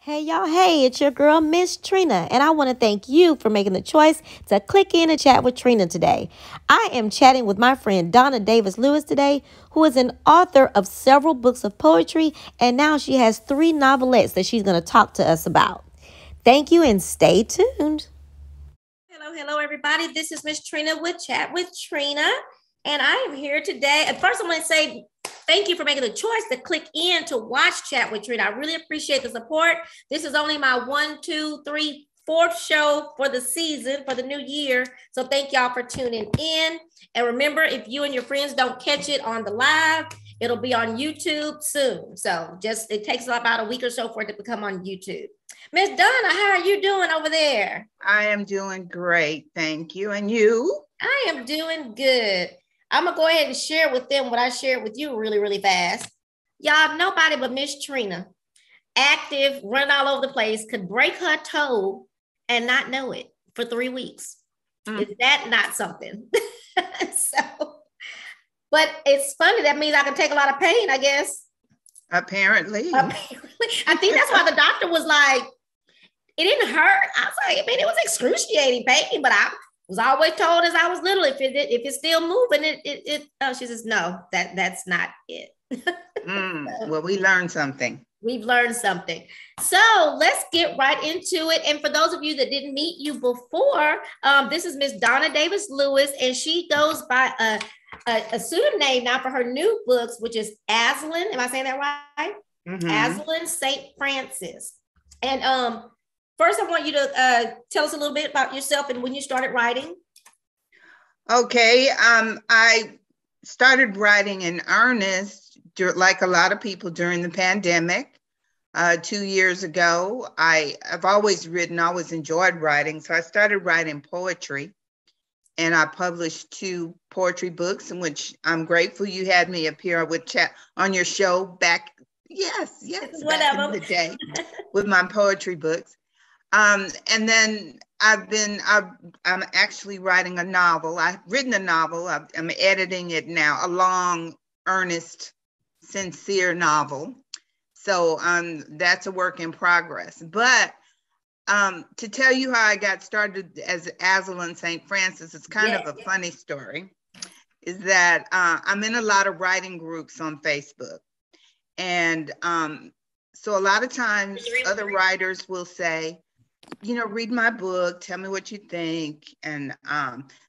Hey y'all, hey, it's your girl Miss Trina, and I want to thank you for making the choice to click in and chat with Trina today. I am chatting with my friend Donna Davis Lewis today, who is an author of several books of poetry, and now she has 3 novelettes that she's going to talk to us about. Thank you and stay tuned. Hello, everybody. This is Miss Trina with Chat with Trina, and I am here today. At first, I want to say thank you for making the choice to click in to watch Chat with Trina. I really appreciate the support. This is only my 1, 2, 3, 4th show for the season, for the new year. So thank y'all for tuning in. And remember, if you and your friends don't catch it on the live, it'll be on YouTube soon. So it takes about a week or so for it to become on YouTube. Miss Donna, how are you doing over there? I am doing great, thank you. And you? I am doing good. I'm going to go ahead and share with them what I shared with you really, really fast. Y'all, nobody but Miss Trina, active, running all over the place, could break her toe and not know it for 3 weeks. Is that not something? But it's funny. That means I can take a lot of pain, I guess. Apparently. I think that's why the doctor was like, it didn't hurt. I was like, I mean, it was excruciating pain, but I was always told as I was little, if it's still moving, she says, no, that's not it. Well, we learned something. We've learned something. So let's get right into it. And for those of you that didn't meet you before, this is Miss Donna Davis Lewis, and she goes by a pseudonym now for her new books, which is Aslan. Am I saying that right? Mm-hmm. Aslan St. Francis. And first, I want you to tell us a little bit about yourself and when you started writing. Okay. I started writing in earnest, like a lot of people, during the pandemic. 2 years ago, I've always written, always enjoyed writing. So I started writing poetry, and I published 2 poetry books, in which I'm grateful you had me appear with chat on your show back. Yes, back in the day with my poetry books. And then I'm actually writing a novel. I've written a novel. I'm editing it now, a long, earnest, sincere novel. So that's a work in progress. But to tell you how I got started as Aslan St. Francis, it's kind of a funny story, is that I'm in a lot of writing groups on Facebook. And so a lot of times other writers will say, read my book, tell me what you think. And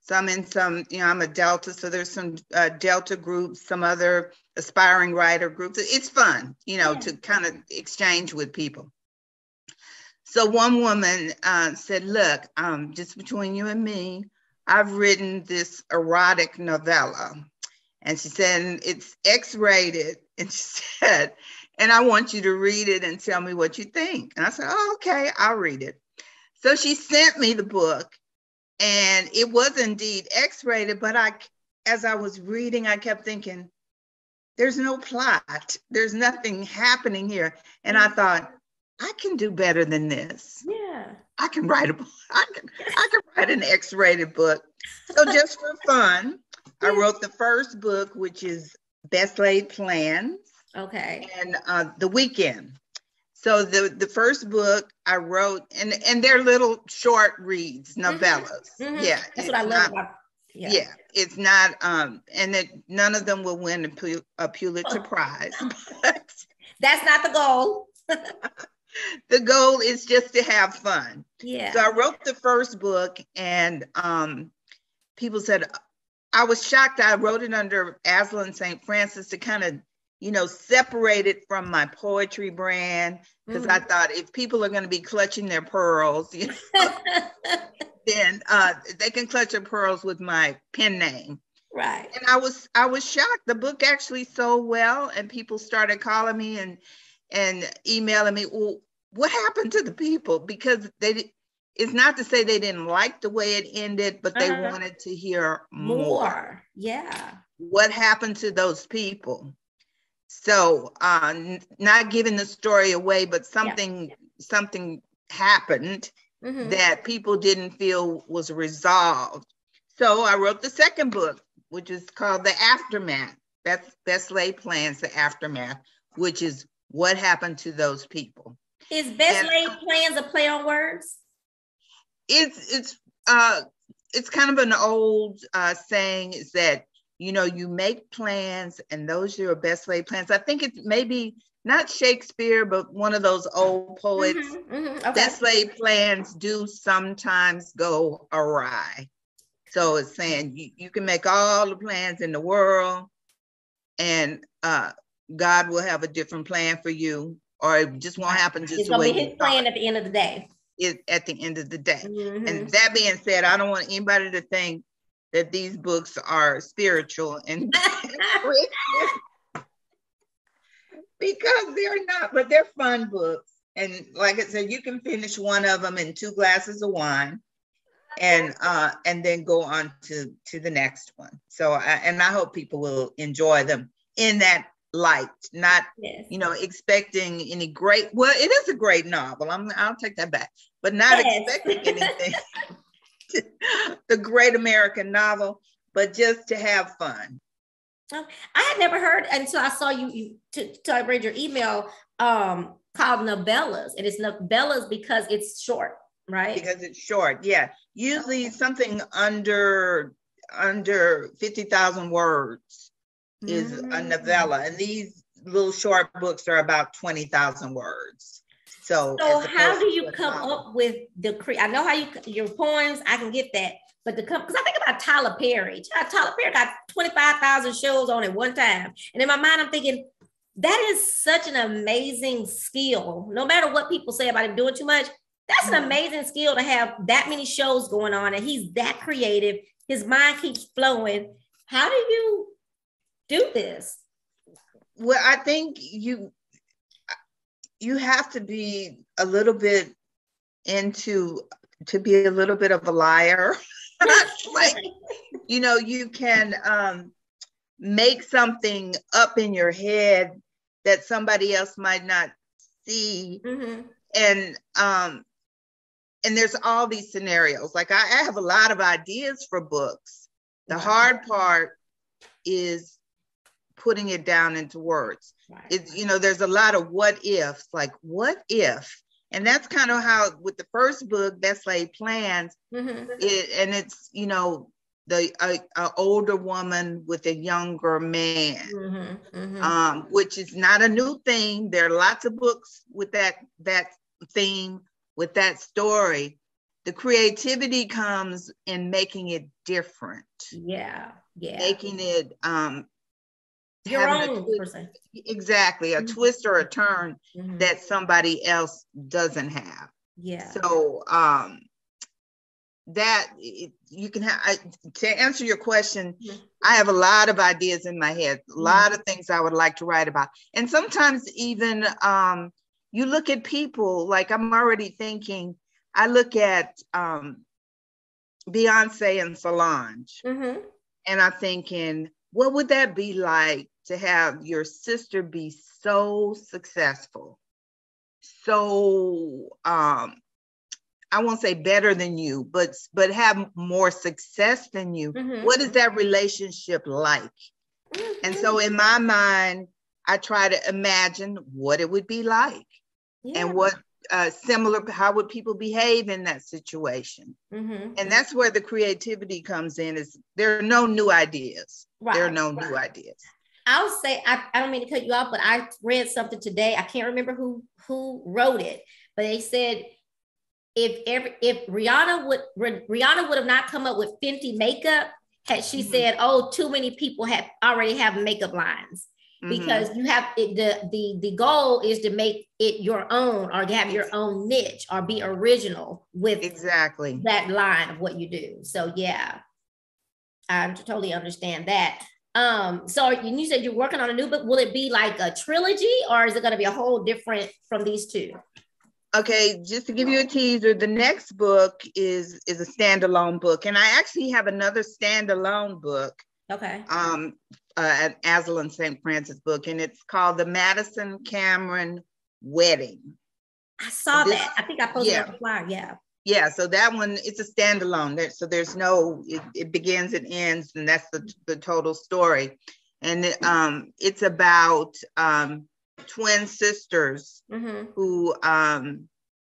so I'm in some, I'm a Delta, so there's some Delta groups, some other aspiring writer groups. It's fun, to kind of exchange with people. So one woman said, look, just between you and me, I've written this erotic novella. And she said, it's X-rated. And she said, and I want you to read it and tell me what you think. And I said, oh, okay, I'll read it. So she sent me the book, and it was indeed X-rated, but as I was reading, I kept thinking, there's no plot. There's nothing happening here. And I thought, I can do better than this. Yeah. I can write a book. I can write an X-rated book. So just for fun, I wrote the first book, which is Best Laid Plans. Okay. And The Weekend. So the first book I wrote, and they're little short reads, novellas. Mm-hmm. Yeah. That's what I love about. Yeah, it's not, none of them will win a Pulitzer Prize. But that's not the goal. The goal is just to have fun. Yeah. So I wrote the first book, and people said, I was shocked. I wrote it under Aslan St. Francis to kind of, separate it from my poetry brand, because I thought if people are going to be clutching their pearls, then they can clutch their pearls with my pen name. Right. And I was shocked. The book actually sold well, and people started calling me and emailing me, well, what happened to the people? Because it's not to say they didn't like the way it ended, but they wanted to hear more. Yeah. What happened to those people? So not giving the story away, but something happened that people didn't feel was resolved. So I wrote the second book, which is called The Aftermath. That's Best Laid Plans, The Aftermath, which is what happened to those people. Is best And laid plans a play on words? it's kind of an old saying, is that, you know, you make plans and those are your best laid plans. I think it's maybe not Shakespeare, but one of those old poets. Okay. Best laid plans do sometimes go awry. So it's saying you can make all the plans in the world, and God will have a different plan for you, or it just won't happen just it's the way be his plan at the end of the day. At the end of the day. And that being said, I don't want anybody to think that these books are spiritual and because they're not, but they're fun books. And like I said, you can finish one of them in 2 glasses of wine, and then go on to the next one. So I hope people will enjoy them in that light, not you know, expecting any great, well, it is a great novel, I'll take that back, but not expecting anything the great American novel, but just to have fun. I had never heard until I saw you I read your email, called novellas, and it's novellas because it's short, right? Because it's short, yeah. Usually something under 50,000 words is a novella, and these little short books are about 20,000 words. So how do you come up with I know how your poems, I can get that, but because I think about Tyler Perry. Tyler Perry got 25,000 shows on at one time, and in my mind I'm thinking that is such an amazing skill. No matter what people say about him doing too much, that's an amazing skill to have that many shows going on, and he's that creative. His mind keeps flowing. How do you do this? Well, I think you have to be a little bit to be a little bit of a liar. Like, you know, you can make something up in your head that somebody else might not see. And there's all these scenarios. Like I have a lot of ideas for books. The hard part is putting it down into words. It's, you know, there's a lot of what ifs, like what if? And that's kind of how with the first book, Best Laid Plans, and it's, you know, the older woman with a younger man, which is not a new thing. There are lots of books with that theme, with that story. The creativity comes in making it different. Making it your own person. Exactly, a twist or a turn that somebody else doesn't have. So that you can have, to answer your question, I have a lot of ideas in my head, a lot of things I would like to write about. And sometimes even you look at people, like I'm already thinking, I look at Beyonce and Solange, and I'm thinking, what would that be like to have your sister be so successful, so I won't say better than you, but have more success than you? What is that relationship like? And so in my mind, I try to imagine what it would be like, and what how would people behave in that situation? And that's where the creativity comes in. Is there are no new ideas. There are no new ideas. I'll say, I don't mean to cut you off, but I read something today. I can't remember who wrote it, but they said if Rihanna would have not come up with Fenty makeup, had she said, oh, too many people already have makeup lines. Because you have the goal is to make it your own, or to have your own niche, or be original with exactly that line of what you do. So yeah, I totally understand that. So you said you're working on a new book. Will it be like a trilogy, or is it going to be a whole different from these two? Okay, just to give you a teaser, the next book is a standalone book, and I actually have another standalone book. Okay. An Aslan St. Francis book, and it's called The Madison Cameron Wedding. I saw that. I think I posted on the flyer. Yeah, so that one, it's a standalone. So there's no, it begins and ends, and that's the total story. And it's about twin sisters Mm-hmm. who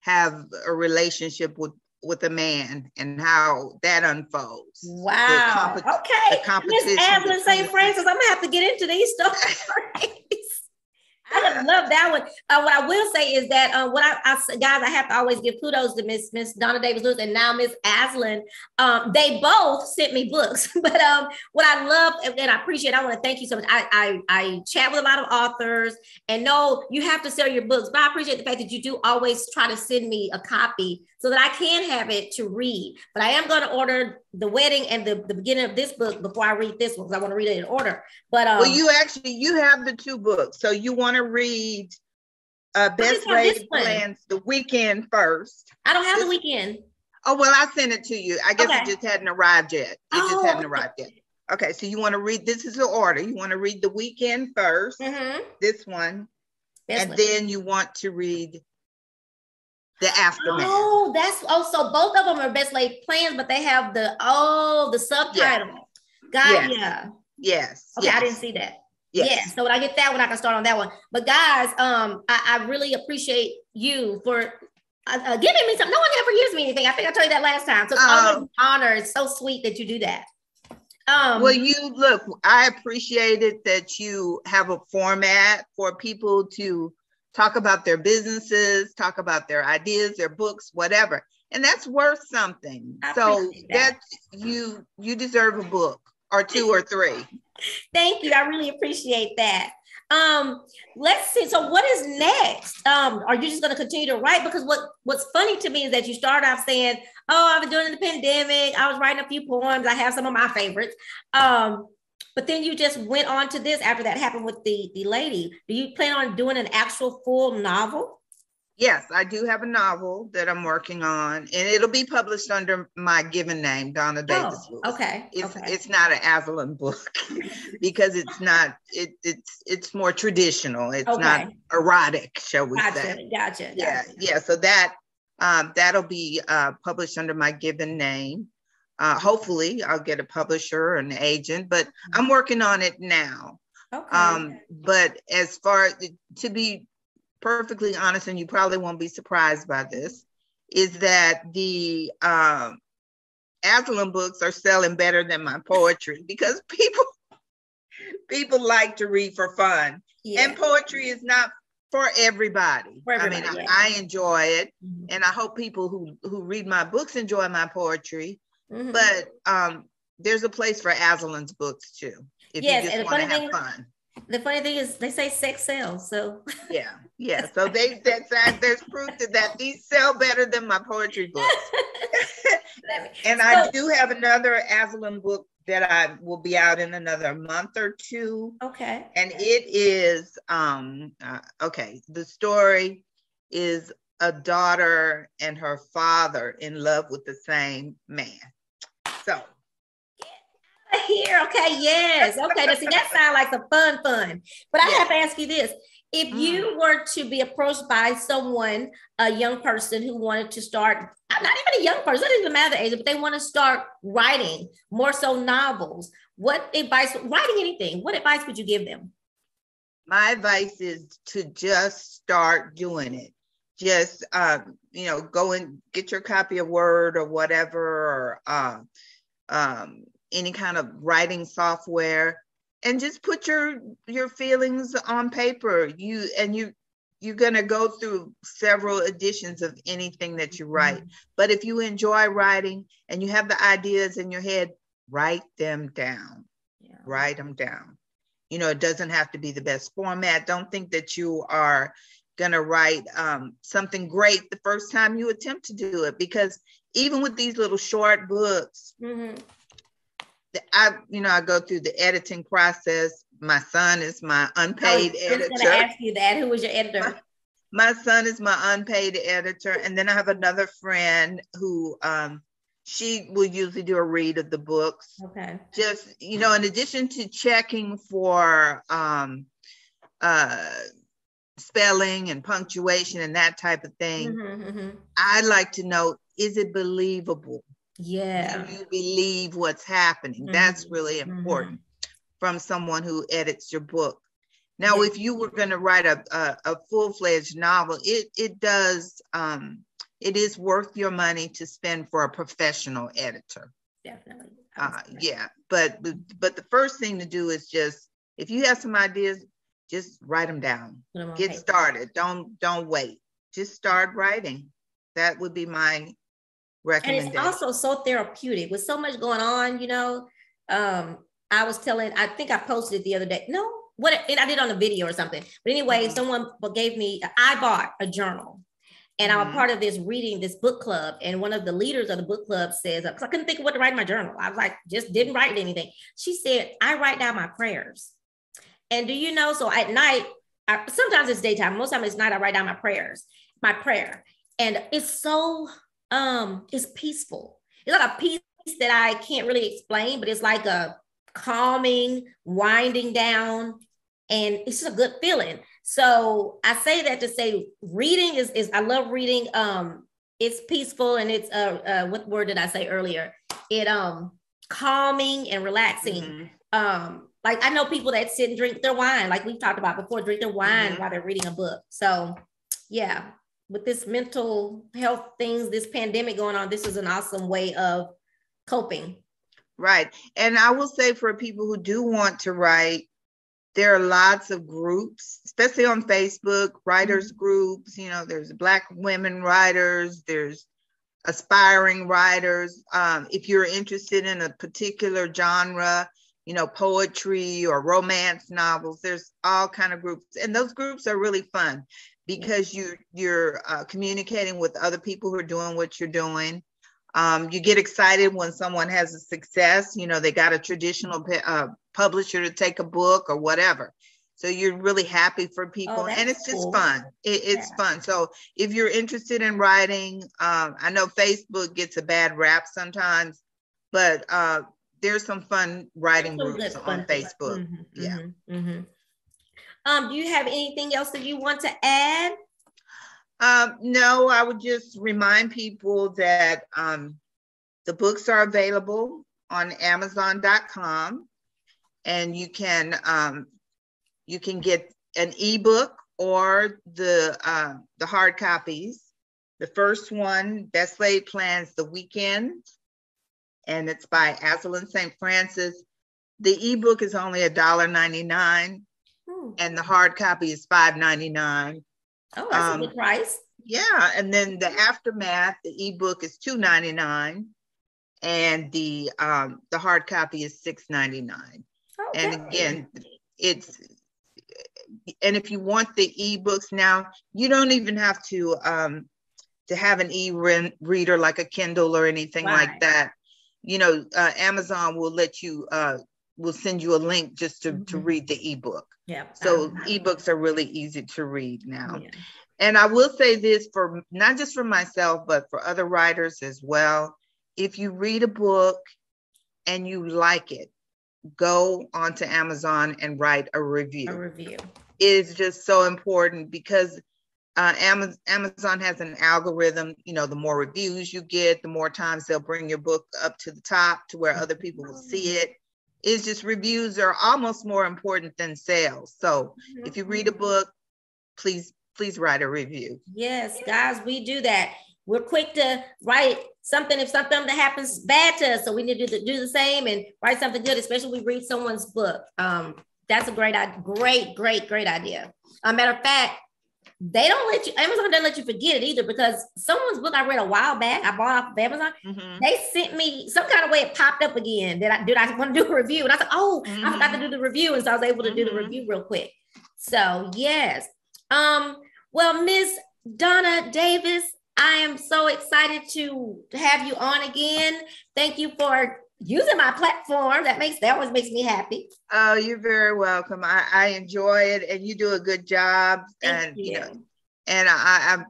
have a relationship with a man and how that unfolds. Wow. The Okay. Miss competition Aslan St. Francis, I'm gonna have to get into these stories. I love that one. What I will say is that guys, I have to always give kudos to Miss Donna Davis Lewis and now Miss Aslan. They both sent me books, but what I love and I appreciate, I want to thank you so much. I chat with a lot of authors, and no, you have to sell your books, but I appreciate the fact that you do always try to send me a copy so that I can have it to read. But I am going to order The Wedding and the beginning of this book before I read this one because I want to read it in order. But well, you have the two books, so you want to read Best Laid Plans The Weekend first. I don't have The Weekend. Oh, well, I sent it to you. I guess it just hadn't arrived yet. Okay, so you want to read, this is the order. You want to read The Weekend first, this one, then you want to read The Aftermath. So both of them are Best Laid Plans, but they have the subtitle. Yeah. Yes. Okay, yes. I didn't see that. Yes. Yeah, so when I get that one, I can start on that one. But guys, I really appreciate you for giving me something. No one ever gives me anything. I think I told you that last time. So it's always an honor. It's so sweet that you do that. Well, I appreciate it that you have a format for people to talk about their businesses, talk about their ideas, their books, whatever. And that's worth something. So you deserve a book or two or three. Thank you. I really appreciate that. Let's see. So what is next? Are you just going to continue to write? Because what's funny to me is that you started off saying, oh, I've been doing the pandemic. I was writing a few poems. I have some of my favorites. But then you just went on to this after that happened with the lady. Do you plan on doing an actual full novel? Yes, I do have a novel that I'm working on, and it'll be published under my given name, Donna Davis Lewis. Okay. It's not an Aslan book because it's not. It's more traditional. It's not erotic, shall we say? Gotcha. Yeah. So that'll be published under my given name. Hopefully, I'll get a publisher or an agent, but I'm working on it now. Okay. But as far to be perfectly honest, and you probably won't be surprised by this, is that the Aslan books are selling better than my poetry because people like to read for fun. Yeah. And poetry is not for everybody. I enjoy it, and I hope people who read my books enjoy my poetry. But there's a place for Aslan's books too, if you just want to have fun. The funny thing is they say sex sells, so yeah. So there's proof that these sell better than my poetry books. And I do have another Aslan book that I will be out in another month or two. Okay. And it is the story is a daughter and her father in love with the same man. So here, okay, yes, okay. See, that sounds like some fun. But I have to ask you this: if you were to be approached by someone, a young person who wanted to start, not even a young person, doesn't even matter the age, but they want to start writing more so novels, what advice? Writing anything? What advice would you give them? My advice is to just start doing it. Just go and get your copy of Word or whatever, or any kind of writing software, and just put your feelings on paper. You're going to go through several editions of anything that you write. But if you enjoy writing and you have the ideas in your head, write them down. Write them down. It doesn't have to be the best format. Don't think that you are going to write something great the first time you attempt to do it, because even with these little short books, I go through the editing process. My son is my unpaid editor. I was just going to ask you that. Who was your editor? My son is my unpaid editor. And then I have another friend who she will usually do a read of the books. Okay. Just, in addition to checking for spelling and punctuation and that type of thing, I like to know, is it believable? Yeah. Do you believe what's happening? That's really important from someone who edits your book. Now, if you were going to write a full-fledged novel, it does, it is worth your money to spend for a professional editor. Definitely. Yeah, but the first thing to do is just, if you have some ideas, just write them down. Get started. Don't wait. Just start writing. That would be my recommendation. And it's also so therapeutic with so much going on, you know. I was telling, I think I posted it the other day. No, I did on a video or something. But anyway, someone gave me, I bought a journal. And I'm a part of this book club. And one of the leaders of the book club says, because I couldn't think of what to write in my journal. I was like, just didn't write anything. She said, I write down my prayers. And do you know, so at night, sometimes it's daytime, most of the time it's night, I write down my prayer. And it's so, it's peaceful. It's like a peace that I can't really explain, but it's like a calming, winding down, and it's just a good feeling. So I say that to say reading is I love reading. It's peaceful, and it's what word did I say earlier? It calming and relaxing. Like I know people that sit and drink their wine, like we talked about before, drink their wine while they're reading a book. So yeah, with this mental health things, this pandemic going on, this is an awesome way of coping. Right. And I will say, for people who do want to write, there are lots of groups, especially on Facebook, writers groups. You know, there's Black women writers, there's aspiring writers. If you're interested in a particular genre, you know, poetry or romance novels, there's all kind of groups. And those groups are really fun because you're communicating with other people who are doing what you're doing. You get excited when someone has a success, you know, they got a traditional publisher to take a book or whatever. So you're really happy for people, and it's just fun. It's fun. So if you're interested in writing, I know Facebook gets a bad rap sometimes, but there's some fun writing groups on Facebook. Do you have anything else that you want to add? No, I would just remind people that the books are available on Amazon.com, and you can get an ebook or the hard copies. The first one, Best Laid Plans, The Weekend, and it's by Aslan St. Francis. The ebook is only $1.99, and the hard copy is $5.99. Oh, that's a good price. Yeah, and then the aftermath, the ebook is $2.99, and the hard copy is $6.99. Okay. And again, and if you want the ebooks now, you don't even have to have an e-reader like a Kindle or anything like that. You know, Amazon will let you will send you a link just to read the ebook. Yeah. So ebooks are really easy to read now. Yeah. And I will say this, for not just for myself, but for other writers as well. If you read a book and you like it, go onto Amazon and write a review. It is just so important because Amazon has an algorithm. You know, the more reviews you get, the more times they'll bring your book up to the top to where other people will see it. It's just, reviews are almost more important than sales. So if you read a book, please write a review. Yes, guys, we do that. We're quick to write something if something that happens bad to us. So we need to do the same and write something good, especially when we read someone's book. That's a great idea. Matter of fact, Amazon doesn't let you forget it either, because someone's book I read a while back, I bought off of Amazon, they sent me some kind of way, it popped up again. Did I want to do a review? And I said, I forgot to do the review. And so I was able to do the review real quick. So yes. Well, Miss Donna Davis, I am so excited to have you on again. Thank you for using my platform. That always makes me happy. Oh, you're very welcome. I enjoy it, and you do a good job. Thank you. You know, and I'm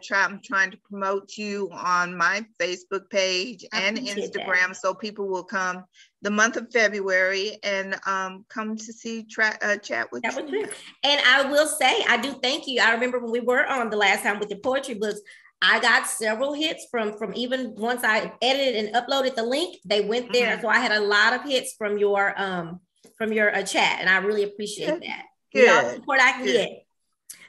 trying to promote you on my Facebook page and Instagram, so people will come the month of February and come to see chat with you. And I will say, I do thank you. I remember when we were on the last time with the poetry books, I got several hits from even once I edited and uploaded the link, they went there. So I had a lot of hits from your chat, and I really appreciate that. Good. All the support I can get.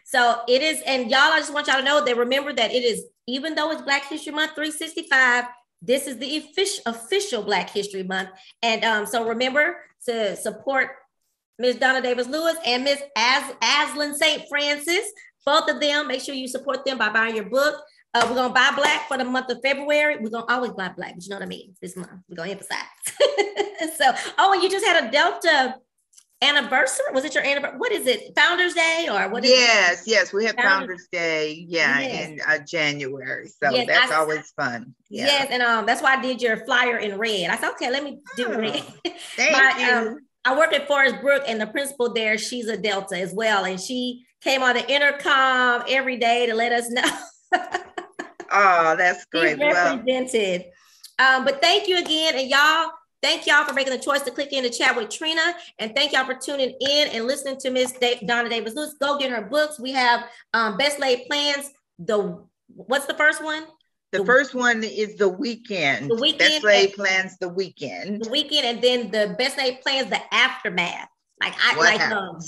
So it is, and y'all, I just want y'all to know that remember that it is, even though it's Black History Month 365, this is the official Black History Month. And so remember to support Miss Donna Davis Lewis and Miss Aslan St. Francis. Both of them, make sure you support them by buying your book. We're going to buy Black for the month of February. We're going to always buy Black, but you know what I mean? This month, we're going to emphasize. So, oh, and you just had a Delta anniversary. Was it your anniversary? What is it? Founders Day or what is it? Yes, we have Founders Day, in January. So that's always fun. Yeah. Yes, and that's why I did your flyer in red. I said, okay, let me do red. Thank you. I work at Forest Brook, and the principal there, she's a Delta as well. And she came on the intercom every day to let us know. Oh, that's great. She's represented. But thank you again. And y'all, thank y'all for making the choice to click in to chat with Trina. And thank y'all for tuning in and listening to Miss Donna Davis Lewis. Go get her books. We have Best Laid Plans. What's the first one? The first one is The Weekend. The Weekend. Best Laid Plans, The Weekend. The Weekend, and then the Best Laid Plans, The Aftermath. Like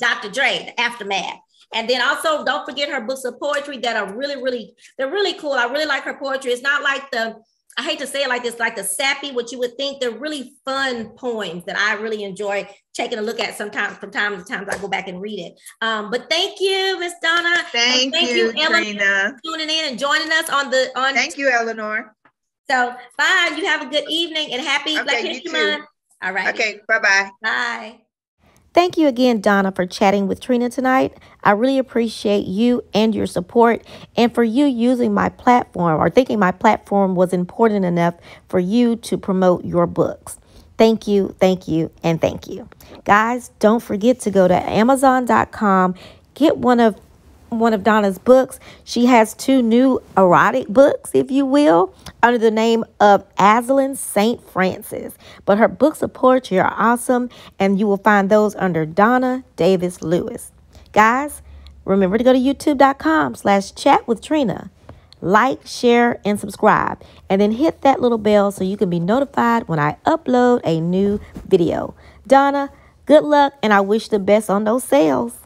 Dr. Dre, The Aftermath. And then also don't forget her books of poetry that are they're really cool. I really like her poetry. It's not like I hate to say it like this, like the sappy, what you would think. They're really fun poems that I really enjoy taking a look at sometimes. From time to time, I go back and read it. But thank you, Miss Donna. Thank you, Trina, for tuning in and joining us on. Thank you, Eleanor. So bye. You have a good evening and happy Black History Month. All right. Okay. Bye-bye. Bye. Thank you again, Donna, for chatting with Trina tonight. I really appreciate you and your support, and for you using my platform or thinking my platform was important enough for you to promote your books. Thank you, and thank you. Guys, don't forget to go to Amazon.com, get one of Donna's books. She has 2 new erotic books, if you will, under the name of Aslan St. Francis. But her books of poetry are awesome, and you will find those under Donna Davis Lewis. Guys, remember to go to youtube.com/chatwithtrina. Like, share, and subscribe. And then hit that little bell so you can be notified when I upload a new video. Donna, good luck, and I wish the best on those sales.